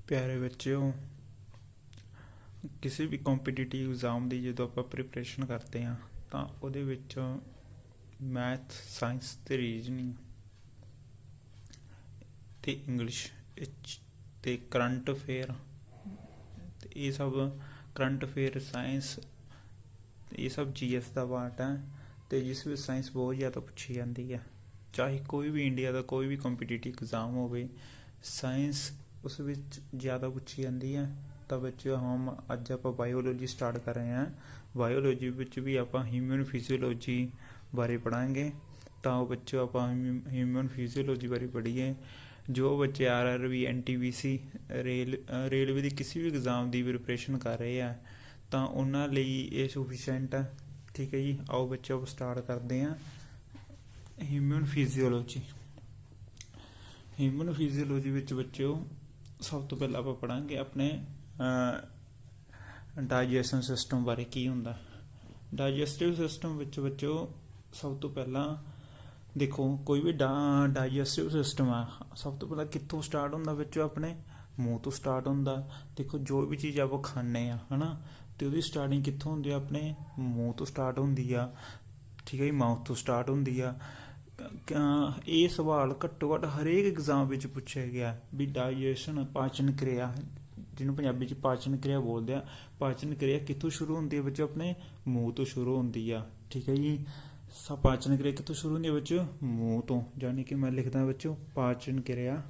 ਪਿਆਰੇ ਬੱਚਿਓ, ਕਿਸੇ ਵੀ ਕੰਪੀਟੀਟਿਵ ਐਗਜ਼ਾਮ ਦੀ ਜਦੋਂ ਆਪਾਂ ਪ੍ਰੀਪਰੇਸ਼ਨ ਕਰਦੇ ਹਾਂ ਤਾਂ ਉਹਦੇ ਵਿੱਚ ਮੈਥ, ਸਾਇੰਸ ਤੇ ਰੀਜ਼ਨਿੰਗ ਤੇ ਇੰਗਲਿਸ਼ ਤੇ ਕਰੰਟ ਅਫੇਅਰ ਤੇ ਇਹ ਸਭ ਕਰੰਟ ਅਫੇਅਰ ਸਾਇੰਸ ਇਹ ਸਭ ਜੀਐਸ ਦਾ ਪਾਰਟ ਹੈ। ਤੇ ਜਿਸ ਵਿੱਚ ਸਾਇੰਸ ਬਹੁਤ ਜ਼ਿਆਦਾ ਪੁੱਛੀ ਜਾਂਦੀ ਹੈ, ਚਾਹੇ ਕੋਈ ਵੀ ਇੰਡੀਆ ਦਾ ਕੋਈ ਵੀ ਕੰਪੀਟੀਟਿਵ ਐਗਜ਼ਾਮ ਹੋਵੇ, ਸਾਇੰਸ ਉਸ ਵਿੱਚ ਜ਼ਿਆਦਾ ਪੁੱਛੀ ਜਾਂਦੀ ਹੈ। ਤਾਂ ਬੱਚਿਓ ਹਮ ਅੱਜ ਆਪਾਂ ਬਾਇਓਲੋਜੀ ਸਟਾਰਟ ਕਰ ਰਹੇ ਹਾਂ। ਬਾਇਓਲੋਜੀ ਵਿੱਚ ਵੀ ਆਪਾਂ ਹਿਊਮਨ ਫਿਜ਼ੀਓਲੋਜੀ ਬਾਰੇ ਪੜ੍ਹਾਂਗੇ। ਤਾਂ ਉਹ ਬੱਚਿਓ ਆਪਾਂ ਹਿਊਮਨ ਫਿਜ਼ੀਓਲੋਜੀ ਬਾਰੇ ਪੜ੍ਹੀਏ। ਜੋ ਬੱਚੇ RRB NTPC ਰੇਲਵੇ ਦੀ ਕਿਸੇ ਵੀ ਐਗਜ਼ਾਮ ਦੀ ਪ੍ਰੀਪਰੇਸ਼ਨ ਕਰ ਰਹੇ ਆ ਤਾਂ ਉਹਨਾਂ ਲਈ ਇਹ ਸਫੀਸ਼ੈਂਟ ਹੈ। ਠੀਕ ਹੈ ਜੀ, ਆਓ ਬੱਚੇ ਆਪਾਂ ਸਟਾਰਟ ਕਰਦੇ ਹਾਂ। ਹਿਊਮਨ ਫਿਜ਼ੀਓਲੋਜੀ ਵਿੱਚ ਬੱਚਿਓ ਸਭ ਤੋਂ ਪਹਿਲਾਂ ਆਪਾਂ ਪੜ੍ਹਾਂਗੇ ਆਪਣੇ ਡਾਈਜੈਸ਼ਨ ਸਿਸਟਮ ਬਾਰੇ। ਕੀ ਹੁੰਦਾ ਡਾਈਜੈਸਟਿਵ ਸਿਸਟਮ ਵਿੱਚ ਬੱਚਿਓ? ਸਭ ਤੋਂ ਪਹਿਲਾਂ ਦੇਖੋ, ਕੋਈ ਵੀ ਡਾਈਜੈਸਟਿਵ ਸਿਸਟਮ ਆ, ਸਭ ਤੋਂ ਪਹਿਲਾਂ ਕਿੱਥੋਂ ਸਟਾਰਟ ਹੁੰਦਾ ਬੱਚਿਓ? ਆਪਣੇ ਮੂੰਹ ਤੋਂ ਸਟਾਰਟ ਹੁੰਦਾ। ਦੇਖੋ, ਜੋ ਵੀ ਚੀਜ਼ ਆਪਾਂ ਖਾਂਦੇ ਆ ਹੈ ਨਾ, ਅਤੇ ਉਹਦੀ ਸਟਾਰਟਿੰਗ ਕਿੱਥੋਂ ਹੁੰਦੀ ਆ? ਆਪਣੇ ਮੂੰਹ ਤੋਂ ਸਟਾਰਟ ਹੁੰਦੀ ਆ। ਠੀਕ ਹੈ ਜੀ, ਮਾਊਥ ਤੋਂ ਸਟਾਰਟ ਹੁੰਦੀ ਆ। ਇਹ ਸਵਾਲ ਘੱਟੋ ਘੱਟ ਹਰੇਕ ਐਗਜ਼ਾਮ ਵਿੱਚ ਪੁੱਛਿਆ ਗਿਆ ਵੀ ਡਾਈਜੈਸ਼ਨ, ਪਾਚਨ ਕਿਰਿਆ, ਜਿਹਨੂੰ ਪੰਜਾਬੀ 'ਚ ਪਾਚਨ ਕਿਰਿਆ ਬੋਲਦੇ ਆ, ਪਾਚਨ ਕਿਰਿਆ ਕਿੱਥੋਂ ਸ਼ੁਰੂ ਹੁੰਦੀ ਹੈ ਬੱਚਿਓ? ਆਪਣੇ ਮੂੰਹ ਤੋਂ ਸ਼ੁਰੂ ਹੁੰਦੀ ਆ। ਠੀਕ ਹੈ ਜੀ, ਪਾਚਨ ਕਿਰਿਆ ਕਿੱਥੋਂ ਸ਼ੁਰੂ ਹੁੰਦੀ ਹੈ ਬੱਚਿਓ? ਮੂੰਹ ਤੋਂ। ਯਾਨੀ ਕਿ ਮੈਂ ਲਿਖਦਾ ਬੱਚਿਓ ਪਾਚਨ ਕਿਰਿਆ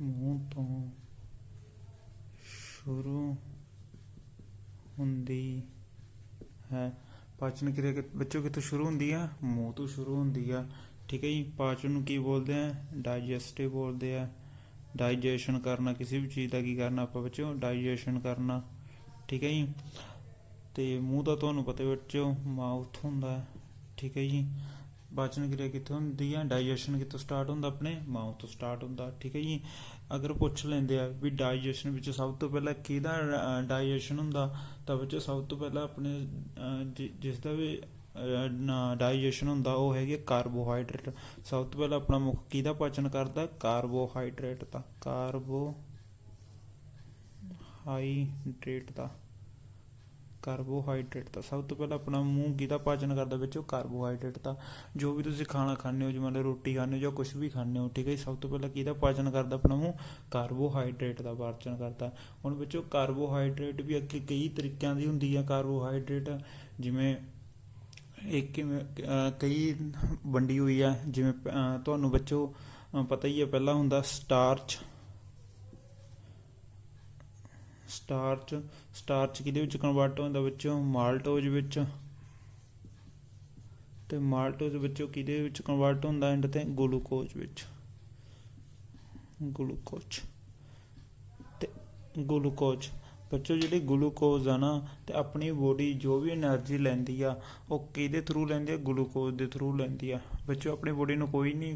ਮੂੰਹ ਤੋਂ ਸ਼ੁਰੂ ਹੁੰਦੀ ਹੈ। ਪਾਚਨ ਕਿਰਿਆ ਬੱਚਿਓ ਕਿੱਥੋਂ ਸ਼ੁਰੂ ਹੁੰਦੀ ਆ? ਮੂੰਹ ਤੋਂ ਸ਼ੁਰੂ ਹੁੰਦੀ ਆ। ਠੀਕ ਹੈ ਜੀ, ਪਾਚਨ ਨੂੰ ਕੀ ਬੋਲਦੇ ਆ? ਡਾਈਜੈਸਟਿਵ ਬੋਲਦੇ ਆ। ਡਾਈਜੈਸ਼ਨ ਕਰਨਾ ਕਿਸੇ ਵੀ ਚੀਜ਼ ਦਾ ਕੀ ਕਰਨਾ ਆਪਾਂ ਬੱਚਿਓ? ਡਾਈਜੈਸ਼ਨ ਕਰਨਾ। ਠੀਕ ਹੈ ਜੀ, ਤੇ ਮੂੰਹ ਦਾ ਤੁਹਾਨੂੰ ਪਤਾ ਬੱਚਿਓ ਮਾਊਥ ਹੁੰਦਾ। ਠੀਕ ਹੈ ਜੀ, ਪਾਚਨ ਕਿਰਿਆ ਕਿੱਥੋਂ ਹੁੰਦੀ ਆ? ਡਾਈਜੈਸ਼ਨ ਕਿੱਥੋਂ ਸਟਾਰਟ ਹੁੰਦਾ? ਆਪਣੇ ਮਾਊਥ ਤੋਂ ਸਟਾਰਟ ਹੁੰਦਾ। ਠੀਕ ਹੈ ਜੀ, ਅਗਰ ਪੁੱਛ ਲੈਂਦੇ ਆ ਵੀ ਡਾਈਜੈਸ਼ਨ ਵਿੱਚ ਸਭ ਤੋਂ ਪਹਿਲਾਂ ਕਿਹਦਾ ਡਾਈਜੈਸ਼ਨ ਹੁੰਦਾ, ਤਾਂ ਬੱਚਿਓ ਸਭ ਤੋਂ ਪਹਿਲਾਂ ਆਪਣੇ ਜਿਸ ਦਾ ਵੀ ਡਾਈਜੈਸ਼ਨ ਹੁੰਦਾ ਉਹ ਹੈਗੇ ਕਾਰਬੋਹਾਈਡਰੇਟ। ਸਭ ਤੋਂ ਪਹਿਲਾਂ ਆਪਣਾ ਮੁੱਖ ਕਿਹਦਾ ਪਾਚਨ ਕਰਦਾ? ਕਾਰਬੋਹਾਈਡਰੇਟ ਦਾ। ਕਾਰਬੋਹਾਈਡਰੇਟ ਦਾ ਸਭ ਤੋਂ ਪਹਿਲਾਂ ਆਪਣਾ ਮੂੰਹ ਕਿਹਦਾ ਪਾਚਨ ਕਰਦਾ ਵਿੱਚ? ਕਾਰਬੋਹਾਈਡਰੇਟ ਦਾ। ਜੋ ਵੀ ਤੁਸੀਂ ਖਾਣਾ ਖਾਂਦੇ ਹੋ, ਜਿਵੇਂ ਰੋਟੀ ਖਾਂਦੇ ਹੋ ਜਾਂ ਕੁਛ ਵੀ ਖਾਂਦੇ ਹੋ, ਠੀਕ ਹੈ ਜੀ, ਸਭ ਤੋਂ ਪਹਿਲਾਂ ਕਿਹਦਾ ਪਾਚਨ ਕਰਦਾ ਆਪਣਾ ਮੂੰਹ? ਕਾਰਬੋਹਾਈਡਰੇਟ ਦਾ ਪਾਚਨ ਕਰਦਾ। ਹੁਣ ਬੱਚਿਓ ਕਾਰਬੋਹਾਈਡਰੇਟ ਵੀ ਅੱਗੇ ਕਈ ਤਰੀਕਿਆਂ ਦੀ ਹੁੰਦੀ ਆ। ਕਾਰਬੋਹਾਈਡਰੇਟ ਜਿਵੇਂ ਕਈ ਵੰਡੀ ਹੋਈ ਆ। ਜਿਵੇਂ ਤੁਹਾਨੂੰ ਬੱਚਿਓ ਪਤਾ ਹੀ ਹੈ, ਪਹਿਲਾਂ ਹੁੰਦਾ ਸਟਾਰਚ ਕਿਹਦੇ ਵਿੱਚ ਕਨਵਰਟ ਹੁੰਦਾ ਬੱਚਿਓ? ਮਾਲਟੋਜ਼ ਵਿੱਚ। ਤੇ ਮਾਲਟੋਜ਼ ਬੱਚਿਓ ਕਿਹਦੇ ਵਿੱਚ ਕਨਵਰਟ ਹੁੰਦਾ ਐਂਡ ਤੇ? ਗਲੂਕੋਜ਼ ਵਿੱਚ। ਗਲੂਕੋਜ਼ ਬੱਚਿਓ ਜਿਹੜੀ ਗਲੂਕੋਜ਼ ਆ ਨਾ, ਤੇ ਆਪਣੀ ਬੋਡੀ ਜੋ ਵੀ ਐਨਰਜੀ ਲੈਂਦੀ ਆ ਉਹ ਕਿਹਦੇ ਥਰੂ ਲੈਂਦੀ ਆ? ਗਲੂਕੋਜ਼ ਦੇ ਥਰੂ ਲੈਂਦੀ ਆ। ਬੱਚਿਓ ਆਪਣੀ ਬੋਡੀ ਨੂੰ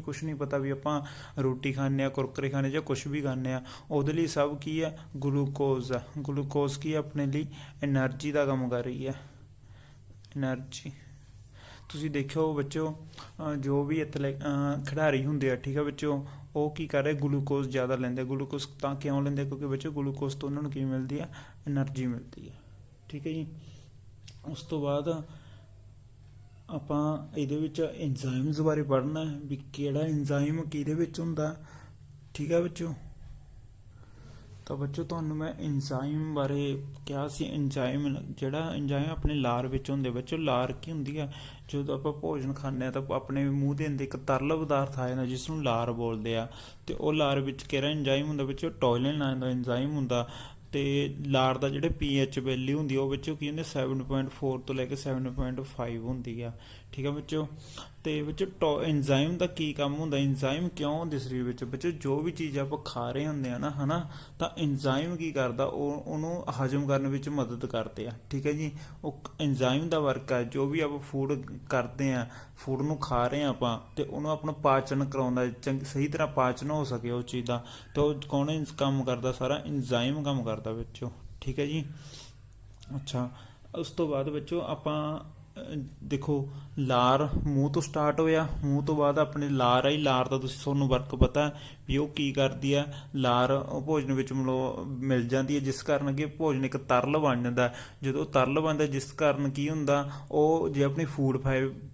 ਕੁਛ ਨਹੀਂ ਪਤਾ ਵੀ ਆਪਾਂ ਰੋਟੀ ਖਾਂਦੇ ਆ, ਕੁਰਕਰੇ ਖਾਂਦੇ ਜਾਂ ਕੁਛ ਵੀ ਖਾਂਦੇ ਆ, ਉਹਦੇ ਲਈ ਸਭ ਕੀ ਆ? ਗਲੂਕੋਜ਼ ਆ। ਗਲੂਕੋਜ਼ ਕੀ ਆਪਣੇ ਲਈ? ਐਨਰਜੀ ਦਾ ਕੰਮ ਕਰ ਰਹੀ ਆ। ਐਨਰਜੀ ਤੁਸੀਂ ਦੇਖਿਓ ਬੱਚਿਓ, ਜੋ ਵੀ ਖਿਡਾਰੀ ਹੁੰਦੇ ਆ, ਠੀਕ ਆ ਬੱਚਿਓ, ਉਹ ਕੀ ਕਰ ਰਹੇ? ਗਲੂਕੋਜ਼ ਜ਼ਿਆਦਾ ਲੈਂਦੇ। ਗਲੂਕੋਜ਼ ਤਾਂ ਕਿਉਂ ਲੈਂਦੇ? ਕਿਉਂਕਿ ਬੱਚਿਓ ਗਲੂਕੋਜ਼ ਤੋਂ ਉਹਨਾਂ ਨੂੰ ਕੀ ਮਿਲਦੀ ਆ? ਐਨਰਜੀ ਮਿਲਦੀ ਆ। ਠੀਕ ਹੈ ਜੀ, ਉਸ ਤੋਂ ਬਾਅਦ ਆਪਾਂ ਇਹਦੇ ਵਿੱਚ ਇੰਜ਼ਾਈਮਸ ਬਾਰੇ ਪੜ੍ਹਨਾ ਵੀ ਕਿਹੜਾ ਇੰਜ਼ਾਈਮ ਕਿਹਦੇ ਵਿੱਚ ਹੁੰਦਾ। ਠੀਕ ਹੈ ਬੱਚਿਓ, ਤਾਂ ਬੱਚਿਓ ਤੁਹਾਨੂੰ ਮੈਂ ਇੰਜ਼ਾਈਮ ਬਾਰੇ ਕਿਹਾ ਸੀ। ਜਿਹੜਾ ਇੰਜ਼ਾਈਮ ਆਪਣੇ ਲਾਰ ਵਿੱਚ ਹੁੰਦੇ। ਬੱਚਿਓ ਲਾਰ ਕੀ ਹੁੰਦੀ ਆ? ਜਦੋਂ ਆਪਾਂ ਭੋਜਨ ਖਾਂਦੇ ਹਾਂ ਤਾਂ ਆਪਣੇ ਮੂੰਹ ਦੇ ਅੰਦਰ ਇੱਕ ਤਰਲ ਪਦਾਰਥ ਆ ਜਾਂਦਾ ਜਿਸ ਨੂੰ ਲਾਰ ਬੋਲਦੇ ਆ। ਅਤੇ ਉਹ ਲਾਰ ਵਿੱਚ ਕਿਹੜਾ ਇੰਜ਼ਾਈਮ ਹੁੰਦਾ ਬੱਚਿਓ? ਟੌਲਿਨ ਨਾਂ ਦਾ ਇੰਜ਼ਾਈਮ ਹੁੰਦਾ। ਅਤੇ ਲਾਰ ਦਾ ਜਿਹੜੇ pH ਵੈਲਿਊ ਹੁੰਦੀ ਉਹ ਵਿੱਚੋਂ ਕੀ ਹੁੰਦੇ? 7.4 ਤੋਂ ਲੈ ਕੇ 7.5 ਹੁੰਦੀ ਆ। ਠੀਕ ਹੈ ਬੱਚਿਓ। ਤੇ ਬੱਚਿਓ ਐਂਜ਼ਾਈਮ ਦਾ ਕੀ ਕੰਮ ਹੁੰਦਾ, ਐਂਜ਼ਾਈਮ ਕਿਉਂ ਹੁੰਦੇ ਸਰੀਰ ਵਿੱਚ ਬੱਚਿਓ? ਜੋ ਵੀ ਚੀਜ਼ ਆਪਾਂ ਖਾ ਰਹੇ ਹੁੰਦੇ ਆ ਨਾ ਹਨਾ, ਤਾਂ ਐਂਜ਼ਾਈਮ ਕੀ ਕਰਦਾ, ਉਹਨੂੰ ਹਜਮ ਕਰਨ ਵਿੱਚ ਮਦਦ ਕਰਦੇ ਆ। ਠੀਕ ਹੈ ਜੀ, ਉਹ ਐਂਜ਼ਾਈਮ ਦਾ ਵਰਕ ਹੈ। ਜੋ ਵੀ ਆਪਾਂ ਫੂਡ ਕਰਦੇ ਆ, ਫੂਡ ਨੂੰ ਖਾ ਰਹੇ ਆ ਆਪਾਂ, ਤੇ ਉਹਨੂੰ ਆਪਣਾ ਪਾਚਨ ਕਰਾਉਂਦਾ, ਸਹੀ ਤਰ੍ਹਾਂ ਪਾਚਨ ਹੋ ਸਕੇ ਉਸ ਚੀਜ਼ ਦਾ। ਤੇ ਉਹ ਕੌਣ ਕੰਮ ਕਰਦਾ? ਸਾਰਾ ਐਂਜ਼ਾਈਮ ਕੰਮ ਕਰਦਾ ਬੱਚਿਓ। ਠੀਕ ਹੈ ਜੀ। ਅੱਛਾ, ਉਸ ਤੋਂ ਬਾਅਦ ਬੱਚਿਓ ਆਪਾਂ ਦੇਖੋ, ਲਾਰ ਮੂੰਹ ਤੋਂ ਸਟਾਰਟ ਹੋਇਆ, ਮੂੰਹ ਤੋਂ ਬਾਅਦ ਆਪਣੇ ਲਾਰ ਆਈ। ਲਾਰ ਦਾ ਤੁਹਾਨੂੰ ਵਰਕ ਪਤਾ ਵੀ ਉਹ ਕੀ ਕਰਦੀ ਹੈ। ਲਾਰ ਭੋਜਨ ਵਿੱਚ ਮਿਲ ਜਾਂਦੀ ਹੈ, ਜਿਸ ਕਾਰਨ ਕਿ ਭੋਜਨ ਇੱਕ ਤਰਲ ਬਣ ਜਾਂਦਾ। ਜਦੋਂ ਤਰਲ ਬਣਦਾ, ਜਿਸ ਕਾਰਨ ਕੀ ਹੁੰਦਾ, ਉਹ ਜੇ ਆਪਣੀ ਫੂਡ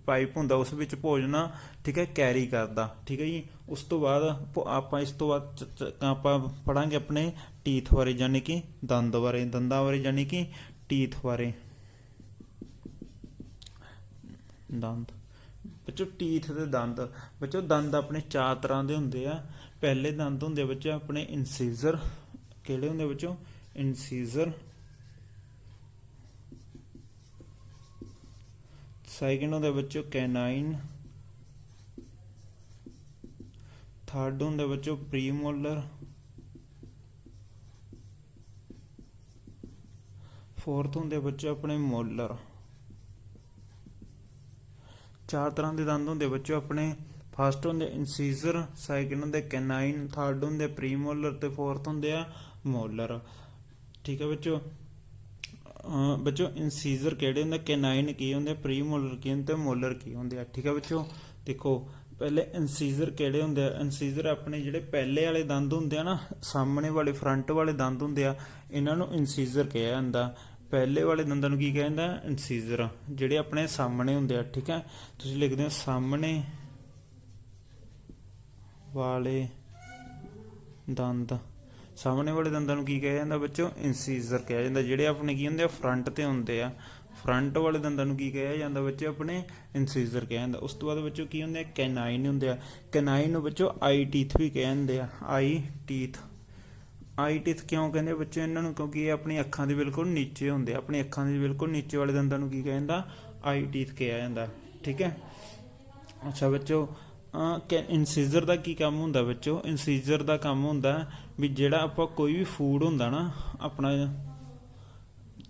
ਪਾਈਪ ਹੁੰਦਾ ਉਸ ਵਿੱਚ ਭੋਜਨ, ਠੀਕ ਹੈ, ਕੈਰੀ ਕਰਦਾ। ਠੀਕ ਹੈ ਜੀ। ਉਸ ਤੋਂ ਬਾਅਦ ਆਪਾਂ ਇਸ ਤੋਂ ਬਾਅਦ ਆਪਾਂ ਪੜਾਂਗੇ ਆਪਣੇ ਟੀਥ ਬਾਰੇ, ਯਾਨੀ ਕਿ ਦੰਦਾਂ ਬਾਰੇ, ਯਾਨੀ ਕਿ ਟੀਥ ਬਾਰੇ। ਦੰਦ ਬੱਚੋ, ਟੀਥ ਦੇ ਦੰਦ ਬੱਚੋ, ਦੰਦ ਆਪਣੇ 4 ਤਰ੍ਹਾਂ ਦੇ ਹੁੰਦੇ ਆ। ਪਹਿਲੇ ਦੰਦ ਹੁੰਦੇ ਬੱਚੋ ਆਪਣੇ ਇਨਸੀਜ਼ਰ। ਕਿਹੜੇ ਹੁੰਦੇ ਬੱਚੋ? ਇਨਸੀਜ਼ਰ। ਸੈਕਿੰਡ ਹੁੰਦੇ ਬੱਚੋ ਕੈਨਾਈਨ। ਥਰਡ ਹੁੰਦੇ ਬੱਚੋ ਪ੍ਰੀਮੋਲਰ। ਫੋਰਥ ਹੁੰਦੇ ਬੱਚੋ ਆਪਣੇ ਮੋਲਰ। 4 ਤਰ੍ਹਾਂ ਦੇ ਦੰਦ ਹੁੰਦੇ ਬੱਚੋ ਆਪਣੇ। ਫਸਟ ਹੁੰਦੇ ਇਨਸੀਜ਼ਰ, ਸੈਕਿੰਡ ਹੁੰਦੇ ਕੈਨਾਈਨ, ਥਰਡ ਹੁੰਦੇ ਪ੍ਰੀਮੋਲਰ, ਤੇ ਫੋਰਥ ਹੁੰਦੇ ਆ ਮੋਲਰ। ਠੀਕ ਹੈ ਬੱਚੋ। ਬੱਚੋ ਇਨਸੀਜ਼ਰ ਕਿਹੜੇ ਹੁੰਦੇ, ਕੈਨਾਈਨ ਕੀ ਹੁੰਦੇ, ਪ੍ਰੀਮੋਲਰ ਕੀ ਹੁੰਦੇ, ਮੋਲਰ ਕੀ ਹੁੰਦੇ ਆ। ਠੀਕ ਹੈ ਬੱਚੋ। ਦੇਖੋ, ਪਹਿਲੇ ਇਨਸੀਜ਼ਰ ਕਿਹੜੇ ਹੁੰਦੇ ਆ? ਇਨਸੀਜ਼ਰ ਆਪਣੇ ਜਿਹੜੇ ਪਹਿਲੇ ਵਾਲੇ ਦੰਦ ਹੁੰਦੇ ਆ ਨਾ, ਸਾਹਮਣੇ ਵਾਲੇ ਫਰੰਟ ਵਾਲੇ ਦੰਦ ਹੁੰਦੇ ਆ, ਇਹਨਾਂ ਨੂੰ ਇਨਸੀਜ਼ਰ ਕਿਹਾ ਜਾਂਦਾ। ਪਹਿਲੇ ਵਾਲੇ ਦੰਦਾਂ ਨੂੰ ਕੀ ਕਿਹਾ ਜਾਂਦਾ? ਇਨਸੀਜ਼ਰ। ਜਿਹੜੇ ਆਪਣੇ ਸਾਹਮਣੇ ਹੁੰਦੇ ਆ। ਠੀਕ ਹੈ, ਤੁਸੀਂ ਲਿਖਦੇ ਹੋ ਸਾਹਮਣੇ ਵਾਲੇ ਦੰਦ। ਸਾਹਮਣੇ ਵਾਲੇ ਦੰਦਾਂ ਨੂੰ ਕੀ ਕਿਹਾ ਜਾਂਦਾ ਬੱਚੋ? ਇਨਸੀਜ਼ਰ ਕਿਹਾ ਜਾਂਦਾ। ਜਿਹੜੇ ਆਪਣੇ ਕੀ ਹੁੰਦੇ ਆ? ਫਰੰਟ ਤੇ ਹੁੰਦੇ ਆ। ਫਰੰਟ ਵਾਲੇ ਦੰਦਾਂ ਨੂੰ ਕੀ ਕਿਹਾ ਜਾਂਦਾ ਬੱਚੇ? ਆਪਣੇ ਇਨਸੀਜ਼ਰ ਕਿਹਾ ਜਾਂਦਾ। ਉਸ ਤੋਂ ਬਾਅਦ ਬੱਚੋ ਕੀ ਹੁੰਦੇ ਆ? ਕੈਨਾਈਨ ਹੁੰਦੇ ਆ। ਕੈਨਾਈਨ ਨੂੰ ਬੱਚੋ ਆਈ ਟੀਥ ਵੀ ਕਿਹਾ ਜਾਂਦੇ ਆ। ਆਈ ਟੀਥ। ਆਈ ਟੀਥ ਕਿਉਂ ਕਹਿੰਦੇ ਬੱਚੇ ਇਹਨਾਂ ਨੂੰ? ਕਿਉਂਕਿ ਇਹ ਆਪਣੀ ਅੱਖਾਂ ਦੇ ਬਿਲਕੁਲ ਨੀਚੇ ਹੁੰਦੇ ਆ। ਆਪਣੀ ਅੱਖਾਂ ਦੇ ਬਿਲਕੁਲ ਨੀਚੇ ਵਾਲੇ ਦੰਦਾਂ ਨੂੰ ਕੀ ਕਿਹਾ ਜਾਂਦਾ? ਆਈ ਟੀਥ ਕਿਹਾ ਜਾਂਦਾ। ਠੀਕ ਹੈ। ਅੱਛਾ ਬੱਚੋ, ਇਨਸੀਜ਼ਰ ਦਾ ਕੀ ਕੰਮ ਹੁੰਦਾ ਬੱਚੋ? ਇਨਸੀਜ਼ਰ ਦਾ ਕੰਮ ਹੁੰਦਾ ਵੀ ਜਿਹੜਾ ਆਪਾਂ ਕੋਈ ਵੀ ਫੂਡ ਹੁੰਦਾ ਨਾ ਆਪਣਾ,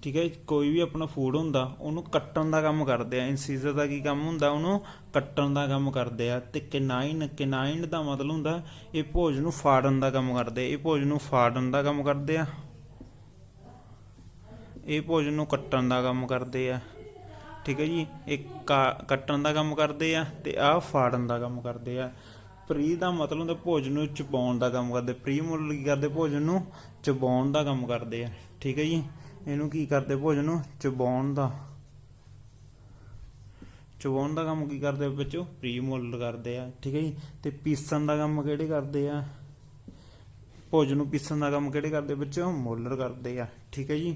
ਠੀਕ ਹੈ, ਕੋਈ ਵੀ ਆਪਣਾ ਫੂਡ ਹੁੰਦਾ ਉਹਨੂੰ ਕੱਟਣ ਦਾ ਕੰਮ ਕਰਦੇ ਆ। ਇਨਸੀਜ਼ਰ ਦਾ ਕੀ ਕੰਮ ਹੁੰਦਾ? ਉਹਨੂੰ ਕੱਟਣ ਦਾ ਕੰਮ ਕਰਦੇ ਆ। ਤੇ ਕੈਨਾਈਨ ਦਾ ਮਤਲਬ ਹੁੰਦਾ ਇਹ ਭੋਜਨ ਨੂੰ ਫਾੜਨ ਦਾ ਕੰਮ ਕਰਦੇ। ਇਹ ਭੋਜਨ ਨੂੰ ਫਾੜਨ ਦਾ ਕੰਮ ਕਰਦੇ ਆ, ਇਹ ਭੋਜਨ ਨੂੰ ਕੱਟਣ ਦਾ ਕੰਮ ਕਰਦੇ ਆ। ਠੀਕ ਹੈ ਜੀ। ਇਹ ਕੱਟਣ ਦਾ ਕੰਮ ਕਰਦੇ ਆ ਤੇ ਆਹ ਫਾੜਨ ਦਾ ਕੰਮ ਕਰਦੇ ਆ। ਪ੍ਰੀ ਦਾ ਮਤਲਬ ਹੁੰਦਾ ਭੋਜਨ ਨੂੰ ਚਬਾਉਣ ਦਾ ਕੰਮ ਕਰਦੇ। ਪ੍ਰੀ ਮੋਲਰ ਕੀ ਕਰਦੇ? ਭੋਜਨ ਨੂੰ ਚਬਾਉਣ ਦਾ ਕੰਮ ਕਰਦੇ ਆ। ਠੀਕ ਹੈ ਜੀ। ਇਹਨੂੰ ਕੀ ਕਰਦੇ? ਭੋਜਨ ਨੂੰ ਚਬਾਉਣ ਦਾ ਕੰਮ ਕੀ ਕਰਦੇ ਬੱਚੋ? ਪ੍ਰੀ ਮੋਲਰ ਕਰਦੇ ਆ। ਠੀਕ ਹੈ ਜੀ। ਤੇ ਪੀਸਣ ਦਾ ਕੰਮ ਕਿਹੜੇ ਕਰਦੇ ਆ? ਭੋਜਨ ਨੂੰ ਪੀਸਣ ਦਾ ਕੰਮ ਕਿਹੜੇ ਕਰਦੇ ਬੱਚੋ? ਮੋਲਰ ਕਰਦੇ ਆ। ਠੀਕ ਹੈ ਜੀ।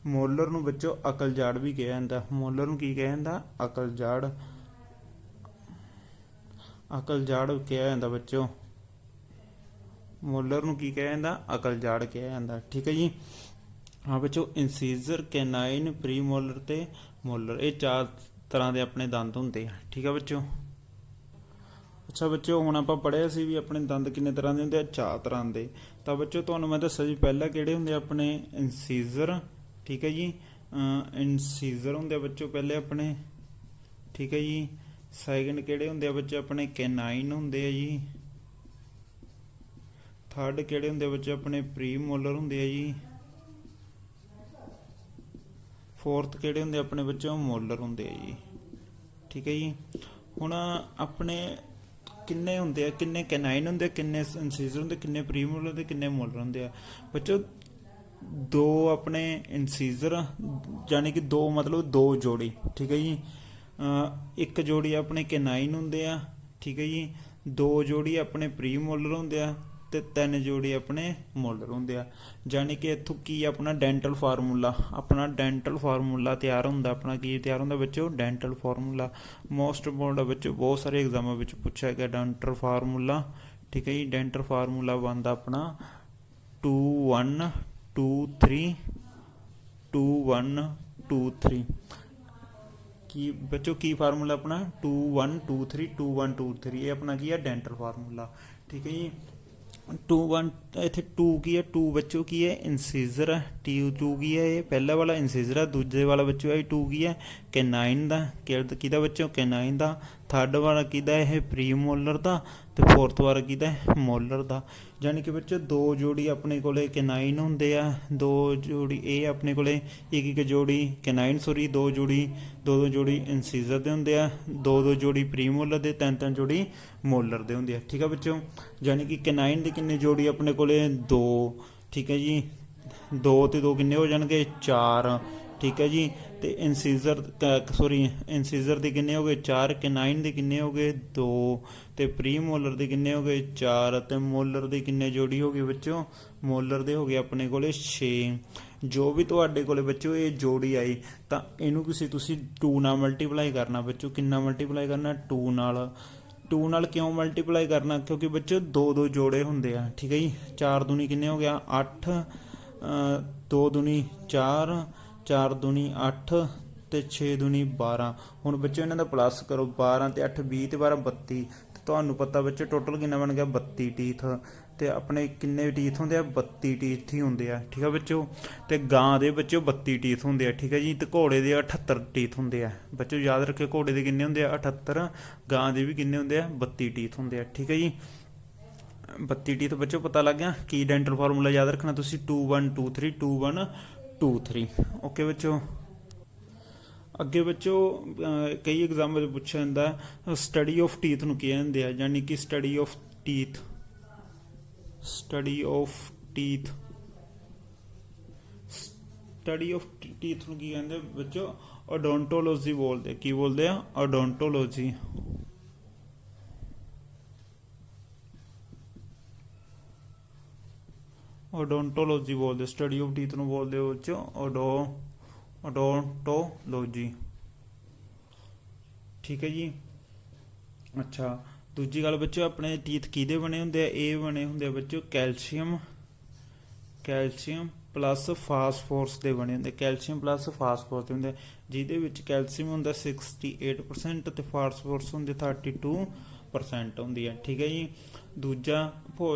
ਮੋਲਰ ਨੂੰ ਬੱਚੋ ਅਕਲ ਜਾੜ ਵੀ ਕਿਹਾ ਜਾਂਦਾ। ਮੋਲਰ ਨੂੰ ਕੀ ਕਿਹਾ ਜਾਂਦਾ? ਅਕਲ ਜਾੜ। ਅਕਲ ਜਾੜ ਕਿਹਾ ਜਾਂਦਾ ਬੱਚੋ। ਮੋਲਰ ਨੂੰ ਕੀ ਕਿਹਾ ਜਾਂਦਾ? ਅਕਲ ਜਾੜ ਕਿਹਾ ਜਾਂਦਾ। ਠੀਕ ਹੈ ਜੀ। ਹਾਂ ਬੱਚੋ, ਇਨਸੀਜ਼ਰ, ਕੈਨਾਈਨ, ਪ੍ਰੀ ਮੋਲਰ ਤੇ ਮੋਲਰ, ਇਹ 4 ਤਰ੍ਹਾਂ ਦੇ ਆਪਣੇ ਦੰਦ ਹੁੰਦੇ ਆ। ਠੀਕ ਹੈ ਬੱਚੋ। ਅੱਛਾ ਬੱਚੋ, ਹੁਣ ਆਪਾਂ ਪੜ੍ਹਿਆ ਸੀ ਵੀ ਆਪਣੇ ਦੰਦ ਕਿੰਨੇ ਤਰ੍ਹਾਂ ਦੇ ਹੁੰਦੇ ਆ? 4 ਤਰ੍ਹਾਂ ਦੇ। ਤਾਂ ਬੱਚੋ ਤੁਹਾਨੂੰ ਮੈਂ ਦੱਸਿਆ ਜੀ ਪਹਿਲਾਂ ਕਿਹੜੇ ਹੁੰਦੇ ਆਪਣੇ? ਇਨਸੀਜ਼ਰ। ਠੀਕ ਹੈ ਜੀ। ਇਨਸੀਜ਼ਰ ਹੁੰਦੇ ਆ ਬੱਚੋ ਪਹਿਲੇ ਆਪਣੇ। ਠੀਕ ਹੈ ਜੀ। ਸੈਕਿੰਡ ਕਿਹੜੇ ਹੁੰਦੇ ਆ ਬੱਚੇ? ਆਪਣੇ ਕੈਨਾਈਨ ਹੁੰਦੇ ਆ ਜੀ। ਥਰਡ ਕਿਹੜੇ ਹੁੰਦੇ ਆ ਬੱਚੇ? ਆਪਣੇ ਪ੍ਰੀ ਮੋਲਰ ਹੁੰਦੇ ਆ ਜੀ। ਫੋਰਥ ਕਿਹੜੇ ਹੁੰਦੇ ਆਪਣੇ ਬੱਚੇ? ਮੋਲਰ ਹੁੰਦੇ ਆ ਜੀ। ਠੀਕ ਹੈ ਜੀ। ਹੁਣ ਆਪਣੇ ਕਿੰਨੇ ਹੁੰਦੇ ਆ? ਕਿੰਨੇ ਕੈਨਾਈਨ ਹੁੰਦੇ ਆ, ਕਿੰਨੇ ਇਨਸੀਜ਼ਰ ਹੁੰਦੇ, ਕਿੰਨੇ ਪ੍ਰੀ ਮੋਲਰ ਹੁੰਦੇ, ਕਿੰਨੇ ਮੋਲਰ ਹੁੰਦੇ ਆ ਬੱਚੋ? 2 ਆਪਣੇ ਇਨਸੀਜ਼ਰ, ਯਾਨੀ ਕਿ 2 ਮਤਲਬ 2 ਜੋੜੀ। ਠੀਕ ਹੈ ਜੀ। 1 ਜੋੜੀ ਆਪਣੇ ਕੈਨਾਈਨ ਹੁੰਦੇ ਆ। ਠੀਕ ਹੈ ਜੀ। 2 ਜੋੜੀ ਆਪਣੇ ਪ੍ਰੀ ਮੋਲਰ ਹੁੰਦੇ ਆ ਤੇ 3 ਜੋੜੀ ਆਪਣੇ ਮੋਲਰ ਹੁੰਦੇ ਆ। ਯਾਨੀ ਕਿ ਇੱਥੋਂ ਕੀ ਆਪਣਾ ਡੈਂਟਲ ਫਾਰਮੂਲਾ ਤਿਆਰ ਹੁੰਦਾ। ਆਪਣਾ ਕੀ ਤਿਆਰ ਹੁੰਦਾ ਬੱਚੋ? Dental formula. ਮੋਸਟ ਇੰਪੋਰਟੈਂਟ ਬੱਚੋ, ਬਹੁਤ ਸਾਰੇ ਐਗਜ਼ਾਮਾਂ ਵਿੱਚ ਪੁੱਛਿਆ ਗਿਆ ਡੈਂਟਲ ਫਾਰਮੂਲਾ। ਠੀਕ ਹੈ ਜੀ। ਡੈਂਟਲ ਫਾਰਮੂਲਾ ਬਣਦਾ ਆਪਣਾ 2 1 2 3 2 1 2 3। ਕੀ ਬੱਚੋ ਕੀ ਫਾਰਮੂਲਾ ਆਪਣਾ 2123 2123 ਇਹ ਆਪਣਾ ਕੀ ਹੈ ਡੈਂਟਲ ਫਾਰਮੂਲਾ। ਠੀਕ ਹੈ ਜੀ। 21 ਇੱਥੇ 2 ਕੀ ਹੈ 2 ਬੱਚੋ ਕੀ ਹੈ ਇਨਸੀਜ਼ਰ ਹੈ। 2 ਕੀ ਹੈ ਇਹ ਪਹਿਲਾ ਵਾਲਾ ਇਨਸੀਜ਼ਰ ਹੈ। ਦੂਜੇ ਵਾਲਾ ਬੱਚੋ ਇਹ 2 ਕੀ ਹੈ ਕੈਨਾਈਨ ਦਾ ਕਿਹਦਾ ਬੱਚੋ ਕੈਨਾਈਨ ਦਾ। ਥਰਡ ਵਾਲਾ ਕਿਹਦਾ ਇਹ ਪ੍ਰੀ ਮੋਲਰ ਦਾ ਤੇ ਫੋਰਥ ਵਾਲਾ ਕਿਹਦਾ ਮੋਲਰ ਦਾ। ਯਾਨੀ ਕਿ ਬੱਚੋ 2 ਜੋੜੀ ਆਪਣੇ ਕੋਲੇ ਕੈਨਾਈਨ ਹੁੰਦੇ ਆ 2 ਜੋੜੀ ਇਹ ਆਪਣੇ ਕੋਲੇ ਇੱਕ ਜੋੜੀ ਕੈਨਾਈਨ 2 ਜੋੜੀ ਇਨਸੀਜ਼ਰ ਦੇ ਹੁੰਦੇ ਆ 2 ਜੋੜੀ ਪ੍ਰੀ ਮੋਲਰ ਦੇ 3 ਜੋੜੀ ਮੋਲਰ ਦੇ ਹੁੰਦੇ ਆ। ਠੀਕ ਆ ਬੱਚੋ। ਯਾਨੀ ਕਿ ਕੈਨਾਈਨ ਦੀ ਕਿੰਨੀ ਜੋੜੀ ਆਪਣੇ ਕੋਲੇ 2। ਠੀਕ ਹੈ ਜੀ 2 ਤੇ 2 ਕਿੰਨੇ ਹੋ ਜਾਣਗੇ 4। ਠੀਕ ਹੈ ਜੀ। ਤੇ ਇਨਸੀਜ਼ਰ ਦੇ ਕਿੰਨੇ ਹੋ ਗਏ 4 ਕੈਨਾਈਨ ਦੇ ਕਿੰਨੇ ਹੋ ਗਏ 2 ਤੇ ਪ੍ਰੀ ਮੋਲਰ ਦੇ ਕਿੰਨੇ ਹੋ ਗਏ 4 ਤੇ ਮੋਲਰ ਦੇ ਕਿੰਨੇ ਜੋੜੀ ਹੋ ਗਈ ਬੱਚੋ ਮੋਲਰ ਦੇ ਹੋ ਗਏ ਆਪਣੇ ਕੋਲੇ 6। ਜੋ ਵੀ ਤੁਹਾਡੇ ਕੋਲੇ ਬੱਚੋ ਇਹ ਜੋੜੀ ਆਈ ਤਾਂ ਇਹਨੂੰ ਤੁਸੀਂ 2 ਨਾਲ ਮਲਟੀਪਲਾਈ ਕਰਨਾ ਬੱਚੋ। ਕਿੰਨਾ ਮਲਟੀਪਲਾਈ ਕਰਨਾ 2 ਨਾਲ। 2 ਨਾਲ ਕਿਉਂ ਮਲਟੀਪਲਾਈ ਕਰਨਾ ਕਿਉਂਕਿ ਬੱਚੋ 2 ਜੋੜੇ ਹੁੰਦੇ ਆ। ਠੀਕ ਹੈ ਜੀ। 4 ਦੂਣੀ ਕਿੰਨੇ ਹੋ ਗਿਆ 8 2 ਦੂਣੀ 4 4 ਦੂਣੀ 8 ਤੇ 6 ਦੂਣੀ 12। ਹੁਣ ਬੱਚੋ ਇਹਨਾਂ ਦਾ ਪਲੱਸ ਕਰੋ 12 ਤੇ 8 20 ਤੇ 12 32 ਤੇ ਤੁਹਾਨੂੰ ਪਤਾ ਬੱਚੋ ਟੋਟਲ ਕਿੰਨਾ ਬਣ ਗਿਆ 32 ਟੀਥ। ਤੇ ਆਪਣੇ ਕਿੰਨੇ ਟੀਥ ਹੁੰਦੇ ਆ 32 ਟੀਥ ਹੀ ਹੁੰਦੇ ਆ। ਠੀਕ ਆ ਬੱਚੋ। ਤੇ ਗਾਂ ਦੇ ਬੱਚੋ 32 ਟੀਥ ਹੁੰਦੇ ਆ। ਠੀਕ ਹੈ ਜੀ। ਤੇ ਘੋੜੇ ਦੇ 78 ਟੀਥ ਹੁੰਦੇ ਆ ਬੱਚੋ। ਯਾਦ ਰੱਖਿਓ ਘੋੜੇ ਦੇ ਕਿੰਨੇ ਹੁੰਦੇ ਆ 78 ਗਾਂ ਦੇ ਵੀ ਕਿੰਨੇ ਹੁੰਦੇ ਆ 32 ਟੀਥ ਹੁੰਦੇ ਆ। ਠੀਕ ਹੈ ਜੀ। 32 ਟੀਥ ਬੱਚੋ ਪਤਾ ਲੱਗ ਗਿਆ। ਕੀ ਡੈਂਟਲ ਫਾਰਮੂਲਾ ਯਾਦ ਰੱਖਣਾ ਤੁਸੀਂ 2123 2123। ਓਕੇ ਬੱਚੋ। ਅੱਗੇ ਬੱਚੋ ਕਈ ਐਗਜ਼ਾਮ ਪੁੱਛਿਆ ਜਾਂਦਾ ਸਟੱਡੀ ਆਫ ਟੀਥ ਨੂੰ ਕੀ ਕਹਿੰਦੇ ਆ। ਯਾਨੀ ਕਿ ਸਟੱਡੀ ਆਫ ਟੀਥ ਨੂੰ ਕੀ ਕਹਿੰਦੇ ਬੱਚੋ ਓਡੋਂਟੋਲੋਜੀ ਬੋਲਦੇ। ਕੀ ਬੋਲਦੇ ਆ ਓਡੋਂਟੋਲੋਜੀ। ਓਡੋਂਟੋਲੋਜੀ ਬੋਲਦੇ ਸਟੱਡੀ ਆਫ ਟੀਥ ਨੂੰ ਬੋਲਦੇ ਉਹ ਚ ਓਡੋਂਟੋਲੋਜੀ। ਠੀਕ ਹੈ ਜੀ। ਅੱਛਾ ਦੂਜੀ ਗੱਲ ਬੱਚੋ ਆਪਣੇ ਟੀਥ ਕਿਹਦੇ ਬਣੇ ਹੁੰਦੇ ਆ ਇਹ ਬਣੇ ਹੁੰਦੇ ਆ ਬੱਚੋ ਕੈਲਸ਼ੀਅਮ ਪਲੱਸ ਫਾਸਫੋਰਸ ਦੇ ਬਣੇ ਹੁੰਦੇ। ਕੈਲਸ਼ੀਅਮ ਪਲੱਸ ਫਾਸਫੋਰਸ ਦੇ ਹੁੰਦੇ ਜਿਹਦੇ ਵਿੱਚ ਕੈਲਸ਼ੀਅਮ ਹੁੰਦਾ 68% ਤੇ ਫਾਸਫੋਰਸ ਹੁੰਦੇ 32% ਹੁੰਦੀ ਹੈ। ਠੀਕ ਹੈ ਜੀ। ਦੂਜਾ